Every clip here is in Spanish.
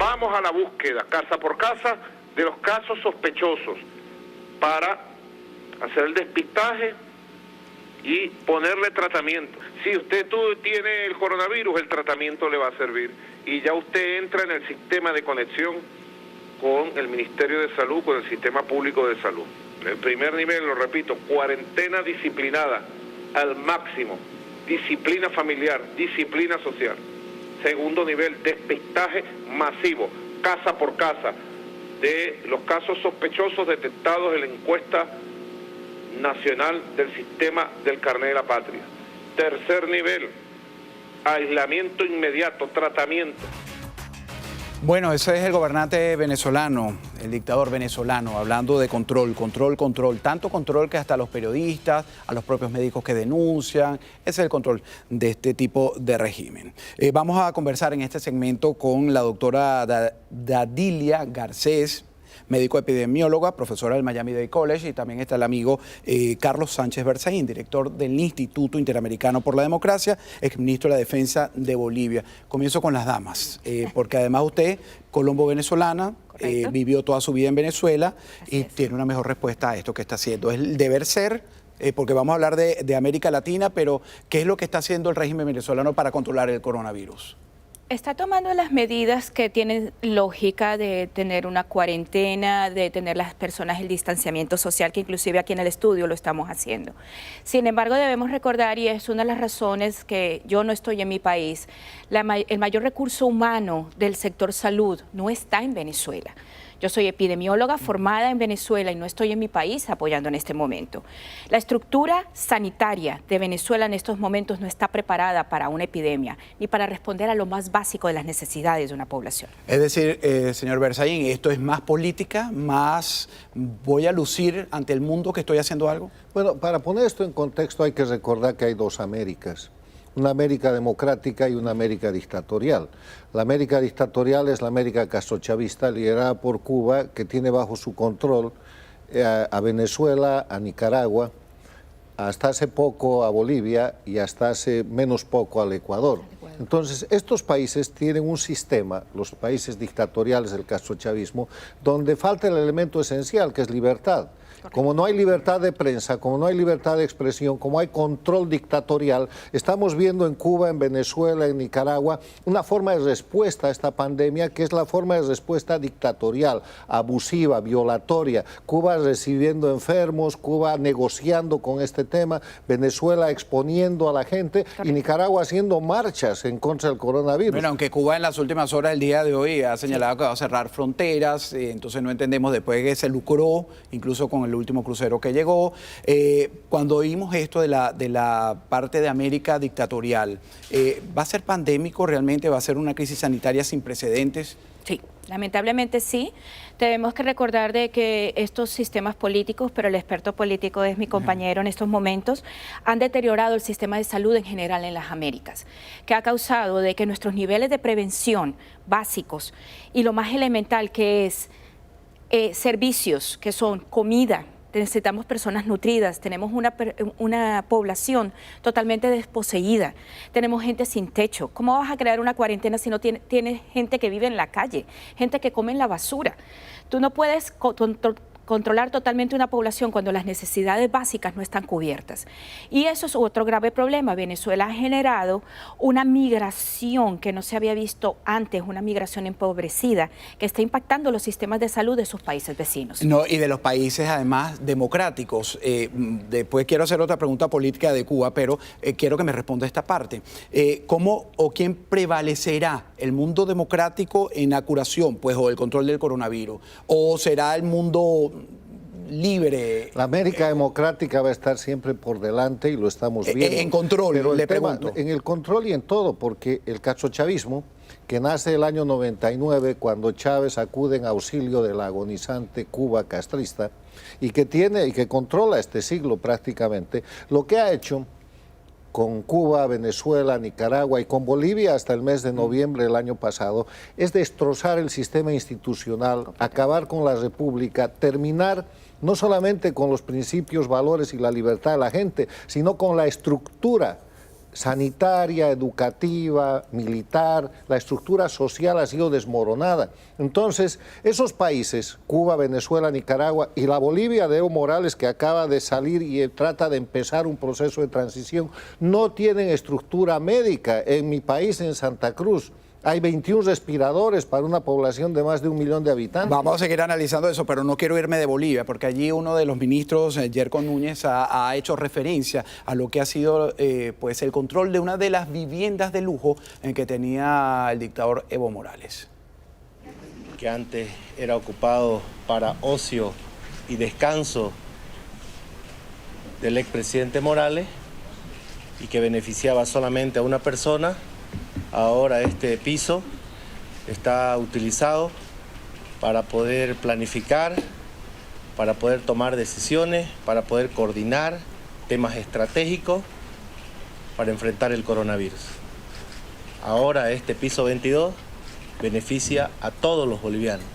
vamos a la búsqueda, casa por casa, de los casos sospechosos para hacer el despistaje y ponerle tratamiento. Si usted tiene el coronavirus, el tratamiento le va a servir y ya usted entra en el sistema de conexión con el Ministerio de Salud, con el sistema público de salud. En el primer nivel, lo repito, cuarentena disciplinada al máximo, disciplina familiar, disciplina social. Segundo nivel, despistaje masivo, casa por casa, de los casos sospechosos detectados en la encuesta nacional del sistema del carnet de la patria. Tercer nivel, aislamiento inmediato, tratamiento. Bueno, ese es el gobernante venezolano, el dictador venezolano, hablando de control. Tanto control que hasta los periodistas, a los propios médicos que denuncian, ese es el control de este tipo de régimen. Vamos a conversar en este segmento con la doctora Dadilia Garcés, médico epidemióloga, profesora del Miami-Dade College, y también está el amigo Carlos Sánchez Berzaín, director del Instituto Interamericano por la Democracia, exministro de la Defensa de Bolivia. Comienzo con las damas, porque además usted, colombo-venezolana, vivió toda su vida en Venezuela y tiene una mejor respuesta a esto que está haciendo. Es el deber ser, porque vamos a hablar de América Latina, pero ¿qué es lo que está haciendo el régimen venezolano para controlar el coronavirus? Está tomando las medidas que tienen lógica de tener una cuarentena, de tener las personas el distanciamiento social, que inclusive aquí en el estudio lo estamos haciendo. Sin embargo, debemos recordar, y es una de las razones que yo no estoy en mi país, el mayor recurso humano del sector salud no está en Venezuela. Yo soy epidemióloga formada en Venezuela y no estoy en mi país apoyando en este momento. La estructura sanitaria de Venezuela en estos momentos no está preparada para una epidemia ni para responder a lo más básico de las necesidades de una población. Es decir, señor Berzaín, ¿esto es más política, más voy a lucir ante el mundo que estoy haciendo algo? Bueno, para poner esto en contexto hay que recordar que hay dos Américas. Una América democrática y una América dictatorial. La América dictatorial es la América castrochavista liderada por Cuba, que tiene bajo su control a Venezuela, a Nicaragua, hasta hace poco a Bolivia y hasta hace menos poco al Ecuador. Entonces, estos países tienen un sistema, los países dictatoriales del castrochavismo, donde falta el elemento esencial, que es libertad. Como no hay libertad de prensa, como no hay libertad de expresión, como hay control dictatorial, estamos viendo en Cuba, en Venezuela, en Nicaragua, una forma de respuesta a esta pandemia que es la forma de respuesta dictatorial, abusiva, violatoria. Cuba recibiendo enfermos, Cuba negociando con este tema, Venezuela exponiendo a la gente y Nicaragua haciendo marchas en contra del coronavirus. Bueno, aunque Cuba en las últimas horas del día de hoy ha señalado que va a cerrar fronteras, entonces no entendemos después que se lucró, incluso con el último crucero que llegó. Cuando oímos esto de la parte de América dictatorial, ¿va a ser pandémico realmente? ¿Va a ser una crisis sanitaria sin precedentes? Sí, lamentablemente sí. Tenemos que recordar de que estos sistemas políticos, pero el experto político es mi compañero en estos momentos, han deteriorado el sistema de salud en general en las Américas, que ha causado de que nuestros niveles de prevención básicos y lo más elemental que es servicios, que son comida, necesitamos personas nutridas, tenemos una población totalmente desposeída, tenemos gente sin techo. ¿Cómo vas a crear una cuarentena si no tienes gente que vive en la calle, gente que come en la basura? Tú no puedes controlar totalmente una población cuando las necesidades básicas no están cubiertas. Y eso es otro grave problema. Venezuela ha generado una migración que no se había visto antes, una migración empobrecida, que está impactando los sistemas de salud de sus países vecinos. No, y de los países además democráticos. Después quiero hacer otra pregunta política de Cuba, pero quiero que me responda esta parte. ¿Cómo o quién prevalecerá? ¿El mundo democrático en la curación, pues, o el control del coronavirus? ¿O será el mundo libre? La América democrática va a estar siempre por delante y lo estamos viendo. En control, pero le pregunto. En el control y en todo, porque el castrochavismo, que nace el año 99, cuando Chávez acude en auxilio de la agonizante Cuba castrista, y que controla este siglo prácticamente, lo que ha hecho con Cuba, Venezuela, Nicaragua y con Bolivia hasta el mes de noviembre del año pasado, es destrozar el sistema institucional, acabar con la república, terminar no solamente con los principios, valores y la libertad de la gente, sino con la estructura sanitaria, educativa, militar, la estructura social ha sido desmoronada. Entonces, esos países, Cuba, Venezuela, Nicaragua y la Bolivia de Evo Morales, que acaba de salir y trata de empezar un proceso de transición, no tienen estructura médica. En mi país, en Santa Cruz, hay 21 respiradores para una población de más de 1 millón de habitantes. Vamos a seguir analizando eso, pero no quiero irme de Bolivia, porque allí uno de los ministros, Yerko Núñez, ha hecho referencia a lo que ha sido pues el control de una de las viviendas de lujo en que tenía el dictador Evo Morales. Que antes era ocupado para ocio y descanso del expresidente Morales y que beneficiaba solamente a una persona. Ahora este piso está utilizado para poder planificar, para poder tomar decisiones, para poder coordinar temas estratégicos para enfrentar el coronavirus. Ahora este piso 22 beneficia a todos los bolivianos.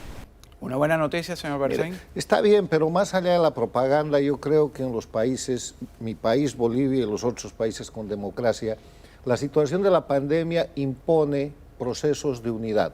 Una buena noticia, señor Berzain. Está bien, pero más allá de la propaganda, yo creo que en los países, mi país, Bolivia, y los otros países con democracia, la situación de la pandemia impone procesos de unidad,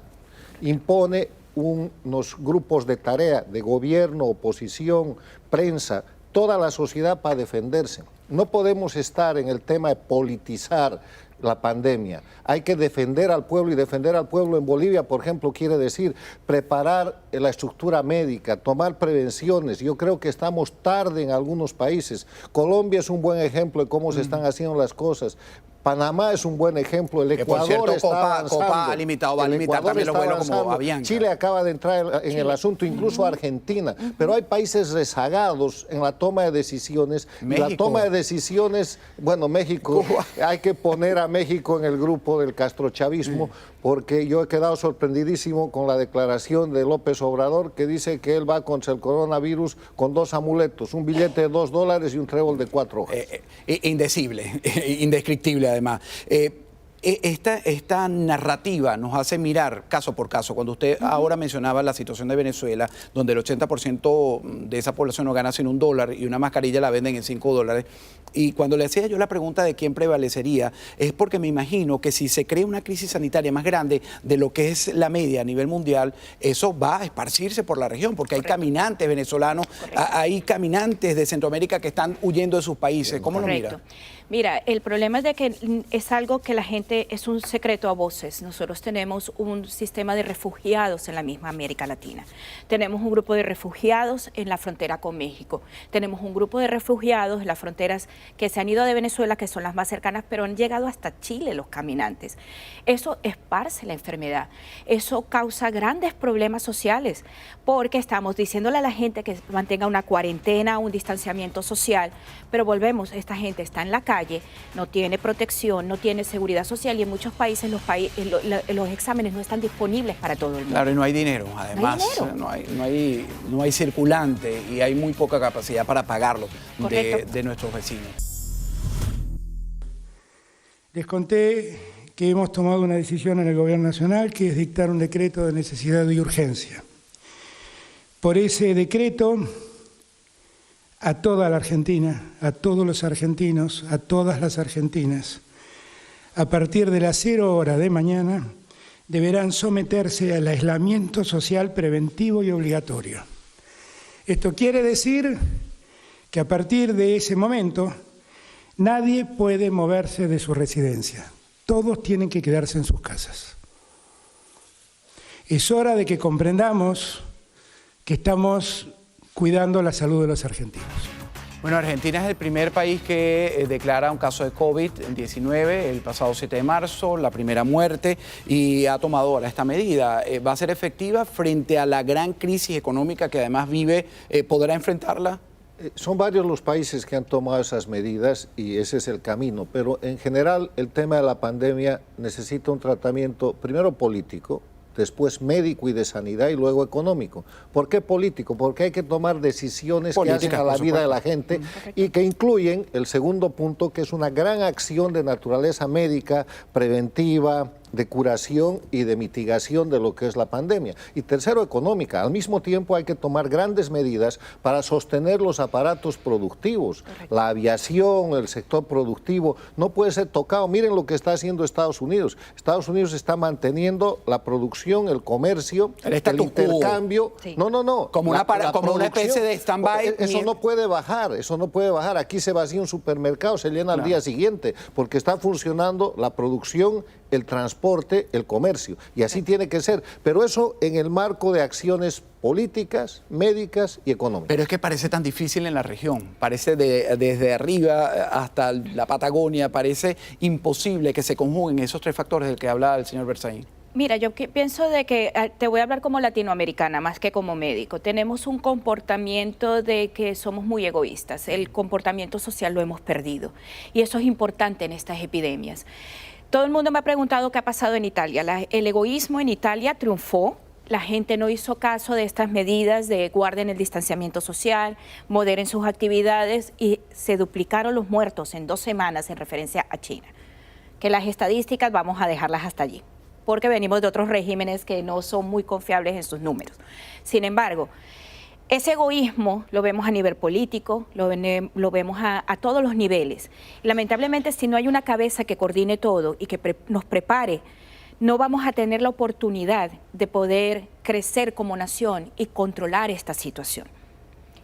impone unos grupos de tarea de gobierno, oposición, prensa, toda la sociedad para defenderse. No podemos estar en el tema de politizar la pandemia. Hay que defender al pueblo, y defender al pueblo en Bolivia, por ejemplo, quiere decir preparar la estructura médica, tomar prevenciones. Yo creo que estamos tarde en algunos países. Colombia es un buen ejemplo de cómo se están haciendo las cosas. Panamá es un buen ejemplo, el Ecuador por cierto, está avanzando. Copa ha limitado, va a limitar también los vuelos como Avianca. Chile acaba de entrar en el asunto, incluso Argentina, pero hay países rezagados en la toma de decisiones. México. Y la toma de decisiones, bueno, México, hay que poner a México en el grupo del castrochavismo, porque yo he quedado sorprendidísimo con la declaración de López Obrador, que dice que él va contra el coronavirus con 2 amuletos, un billete de $2 y un trébol de 4 hojas. Indecible, indescriptible además. Esta narrativa nos hace mirar caso por caso. Cuando usted ahora mencionaba la situación de Venezuela, donde el 80% de esa población no gana sino $1 y una mascarilla la venden en $5, y cuando le hacía yo la pregunta de quién prevalecería, es porque me imagino que si se crea una crisis sanitaria más grande de lo que es la media a nivel mundial, eso va a esparcirse por la región, porque hay caminantes venezolanos, hay caminantes de Centroamérica que están huyendo de sus países. ¿Cómo lo mira? Mira, el problema es de que es algo que la gente, es un secreto a voces. Nosotros tenemos un sistema de refugiados en la misma América Latina. Tenemos un grupo de refugiados en la frontera con México. Tenemos un grupo de refugiados en las fronteras que se han ido de Venezuela, que son las más cercanas, pero han llegado hasta Chile los caminantes. Eso esparce la enfermedad. Eso causa grandes problemas sociales, porque estamos diciéndole a la gente que mantenga una cuarentena, un distanciamiento social, pero volvemos, esta gente está en la calle, no tiene protección, no tiene seguridad social, y en muchos países los exámenes no están disponibles para todo el mundo. Claro, y no hay dinero, además, no hay circulante y hay muy poca capacidad para pagarlo de nuestros vecinos. Les conté que hemos tomado una decisión en el Gobierno Nacional, que es dictar un decreto de necesidad y urgencia. Por ese decreto, a toda la Argentina, a todos los argentinos, a todas las argentinas, a partir de las 0 horas de mañana, deberán someterse al aislamiento social preventivo y obligatorio. Esto quiere decir que a partir de ese momento nadie puede moverse de su residencia. Todos tienen que quedarse en sus casas. Es hora de que comprendamos que estamos cuidando la salud de los argentinos. Bueno, Argentina es el primer país que declara un caso de COVID-19 el pasado 7 de marzo, la primera muerte, y ha tomado ahora esta medida. ¿Va a ser efectiva frente a la gran crisis económica que además vive? ¿Podrá enfrentarla? Son varios los países que han tomado esas medidas y ese es el camino, pero en general el tema de la pandemia necesita un tratamiento primero político, después médico y de sanidad y luego económico. ¿Por qué político? Porque hay que tomar decisiones políticas que hacen a la vida de la gente y que incluyen el segundo punto, que es una gran acción de naturaleza médica, preventiva, de curación y de mitigación de lo que es la pandemia. Y tercero, económica. Al mismo tiempo hay que tomar grandes medidas para sostener los aparatos productivos. Correcto. La aviación, el sector productivo, no puede ser tocado. Miren lo que está haciendo Estados Unidos. Estados Unidos está manteniendo la producción, el comercio, el intercambio. Sí. No. Como una especie de stand-by. Eso no puede bajar, eso no puede bajar. Aquí se vacía un supermercado, se llena al día siguiente, porque está funcionando la producción, el transporte, el comercio. Y así tiene que ser. Pero eso en el marco de acciones políticas, médicas y económicas. Pero es que parece tan difícil en la región. Parece desde arriba hasta la Patagonia, parece imposible que se conjuguen esos tres factores del que hablaba el señor Berzaín. Mira, yo pienso de que, te voy a hablar como latinoamericana más que como médico, tenemos un comportamiento de que somos muy egoístas, el comportamiento social lo hemos perdido y eso es importante en estas epidemias. Todo el mundo me ha preguntado qué ha pasado en Italia, el egoísmo en Italia triunfó, la gente no hizo caso de estas medidas de guarden el distanciamiento social, moderen sus actividades y se duplicaron los muertos en 2 semanas en referencia a China, que las estadísticas vamos a dejarlas hasta allí, porque venimos de otros regímenes que no son muy confiables en sus números. Sin embargo, ese egoísmo lo vemos a nivel político, lo vemos a todos los niveles. Lamentablemente, si no hay una cabeza que coordine todo y que nos prepare, no vamos a tener la oportunidad de poder crecer como nación y controlar esta situación.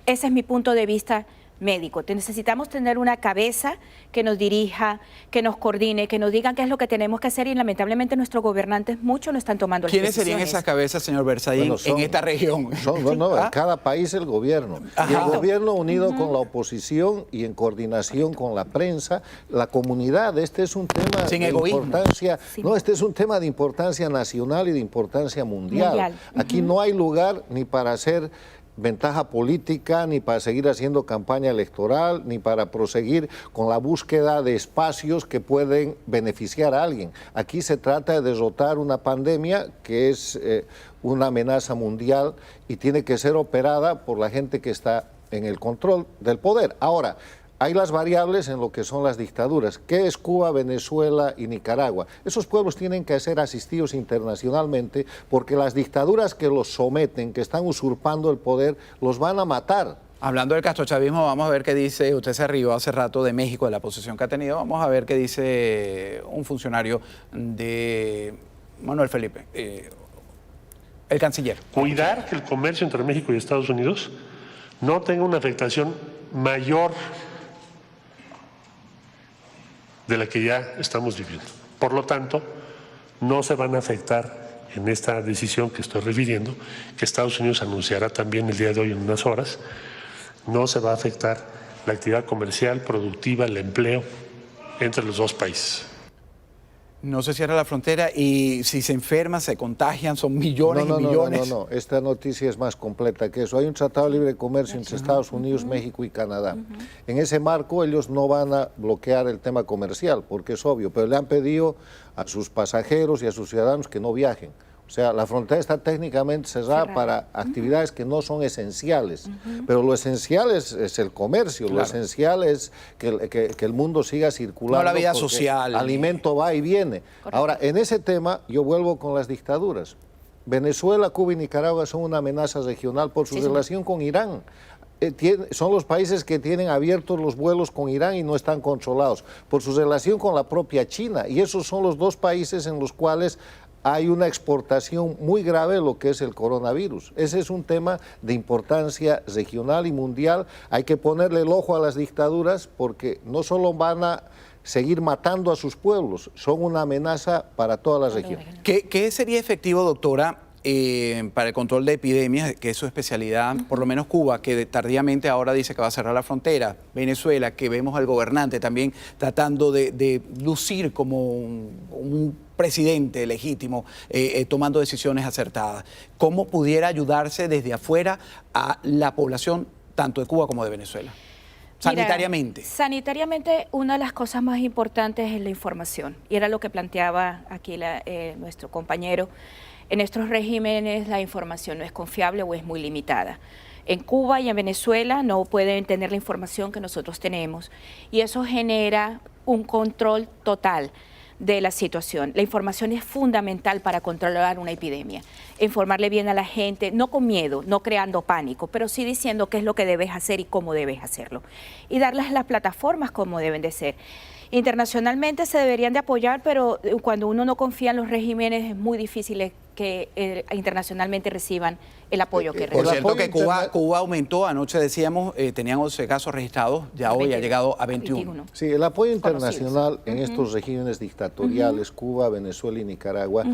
Ese es mi punto de vista médico. Necesitamos tener una cabeza que nos dirija, que nos coordine, que nos digan qué es lo que tenemos que hacer y lamentablemente nuestros gobernantes muchos no están tomando las decisiones. ¿Quiénes serían esas cabezas, señor Berzaín, en esta región? En cada país el gobierno. Y el gobierno unido con la oposición y en coordinación con la prensa, la comunidad. Este es un tema de importancia. No, este es un tema de importancia nacional y de importancia mundial. Aquí no hay lugar ni para hacer ventaja política, ni para seguir haciendo campaña electoral, ni para proseguir con la búsqueda de espacios que pueden beneficiar a alguien. Aquí se trata de derrotar una pandemia que es una amenaza mundial y tiene que ser operada por la gente que está en el control del poder. Ahora, hay las variables en lo que son las dictaduras. ¿Qué es Cuba, Venezuela y Nicaragua? Esos pueblos tienen que ser asistidos internacionalmente porque las dictaduras que los someten, que están usurpando el poder, los van a matar. Hablando del castrochavismo, vamos a ver qué dice, usted se rió hace rato de México, de la posición que ha tenido, vamos a ver qué dice un funcionario de Manuel Felipe, el canciller. Cuidar que el comercio entre México y Estados Unidos no tenga una afectación mayor de la que ya estamos viviendo. Por lo tanto, no se van a afectar en esta decisión que estoy refiriendo, que Estados Unidos anunciará también el día de hoy en unas horas, no se va a afectar la actividad comercial, productiva, el empleo entre los dos países. No se cierra la frontera y si se enferman, se contagian, son millones y millones. No, esta noticia es más completa que eso. Hay un tratado de libre comercio entre Estados Unidos, México y Canadá. En ese marco ellos no van a bloquear el tema comercial, porque es obvio, pero le han pedido a sus pasajeros y a sus ciudadanos que no viajen. O sea, la frontera está técnicamente cerrada para actividades que no son esenciales, pero lo esencial es el comercio, lo esencial es que el mundo siga circulando. No la vida social. Alimento va y viene. Correcto. Ahora, en ese tema yo vuelvo con las dictaduras. Venezuela, Cuba y Nicaragua son una amenaza regional por su relación con Irán. Son los países que tienen abiertos los vuelos con Irán y no están controlados, por su relación con la propia China. Y esos son los dos países en los cuales hay una exportación muy grave de lo que es el coronavirus. Ese es un tema de importancia regional y mundial. Hay que ponerle el ojo a las dictaduras porque no solo van a seguir matando a sus pueblos, son una amenaza para toda la región. ¿Qué sería efectivo, doctora, para el control de epidemias, que es su especialidad, por lo menos Cuba, que tardíamente ahora dice que va a cerrar la frontera, Venezuela, que vemos al gobernante también tratando de lucir como un presidente legítimo, tomando decisiones acertadas? ¿Cómo pudiera ayudarse desde afuera a la población tanto de Cuba como de Venezuela? Sanitariamente. Mira, sanitariamente, una de las cosas más importantes es la información, y era lo que planteaba aquí nuestro compañero. En estos regímenes la información no es confiable o es muy limitada. En Cuba y en Venezuela no pueden tener la información que nosotros tenemos y eso genera un control total de la situación. La información es fundamental para controlar una epidemia. Informarle bien a la gente, no con miedo, no creando pánico, pero sí diciendo qué es lo que debes hacer y cómo debes hacerlo. Y darles las plataformas como deben de ser. Internacionalmente se deberían de apoyar, pero cuando uno no confía en los regímenes es muy difícil que internacionalmente reciban el apoyo que reciben. Por cierto que Cuba aumentó, anoche decíamos, tenían 11 casos registrados, ya hoy ha llegado a 21. Sí, el apoyo internacional en estos regímenes dictatoriales, Cuba, Venezuela y Nicaragua,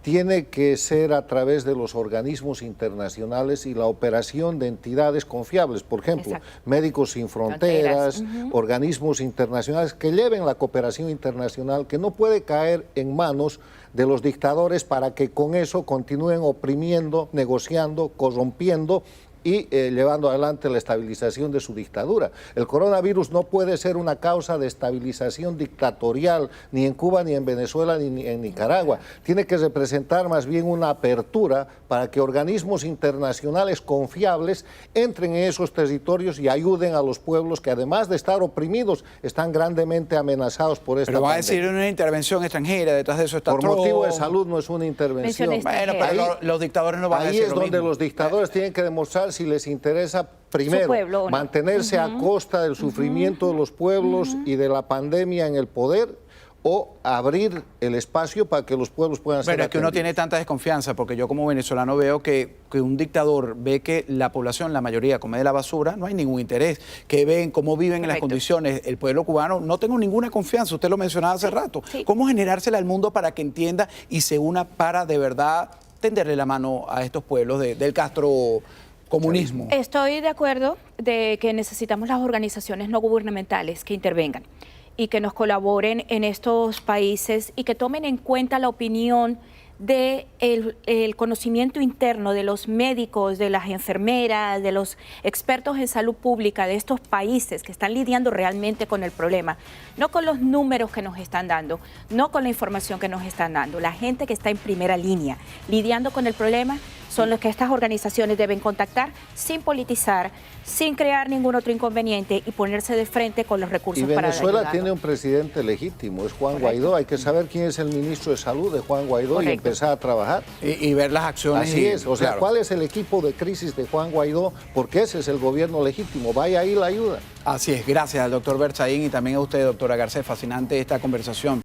tiene que ser a través de los organismos internacionales y la operación de entidades confiables, por ejemplo, Médicos Sin Fronteras, organismos internacionales que lleven la cooperación internacional, que no puede caer en manos de los dictadores para que con eso continúen oprimiendo, negociando, corrompiendo y llevando adelante la estabilización de su dictadura. El coronavirus no puede ser una causa de estabilización dictatorial ni en Cuba, ni en Venezuela, ni en Nicaragua. Tiene que representar más bien una apertura para que organismos internacionales confiables entren en esos territorios y ayuden a los pueblos que, además de estar oprimidos, están grandemente amenazados por esta pandemia. Pero va a decir una intervención extranjera, detrás de eso está Por motivo de salud no es una intervención. Bueno, pero los dictadores no van a decir lo mismo. Ahí es donde los dictadores tienen que demostrar si les interesa primero pueblo, ¿no? mantenerse a costa del sufrimiento de los pueblos y de la pandemia en el poder, o abrir el espacio para que los pueblos puedan ser Pero es que uno tiene tanta desconfianza, porque yo como venezolano veo que un dictador ve que la población, la mayoría, come de la basura, no hay ningún interés, que ven cómo viven en las condiciones el pueblo cubano, no tengo ninguna confianza, usted lo mencionaba hace rato. ¿Cómo generársela al mundo para que entienda y se una para de verdad tenderle la mano a estos pueblos del castrocomunismo? Estoy de acuerdo de que necesitamos las organizaciones no gubernamentales que intervengan y que nos colaboren en estos países y que tomen en cuenta la opinión del conocimiento interno de los médicos, de las enfermeras, de los expertos en salud pública de estos países que están lidiando realmente con el problema, no con los números que nos están dando, no con la información que nos están dando. La gente que está en primera línea lidiando con el problema son los que estas organizaciones deben contactar sin politizar, sin crear ningún otro inconveniente y ponerse de frente con los recursos para ayudar. Y Venezuela tiene un presidente legítimo, es Juan Guaidó. Hay que saber quién es el ministro de Salud de Juan Guaidó y empezar a trabajar. Y ver las acciones. Así es, o sea, ¿cuál es el equipo de crisis de Juan Guaidó? Porque ese es el gobierno legítimo, vaya ahí la ayuda. Así es, gracias al doctor Berzaín y también a usted, doctora Garcés, fascinante esta conversación.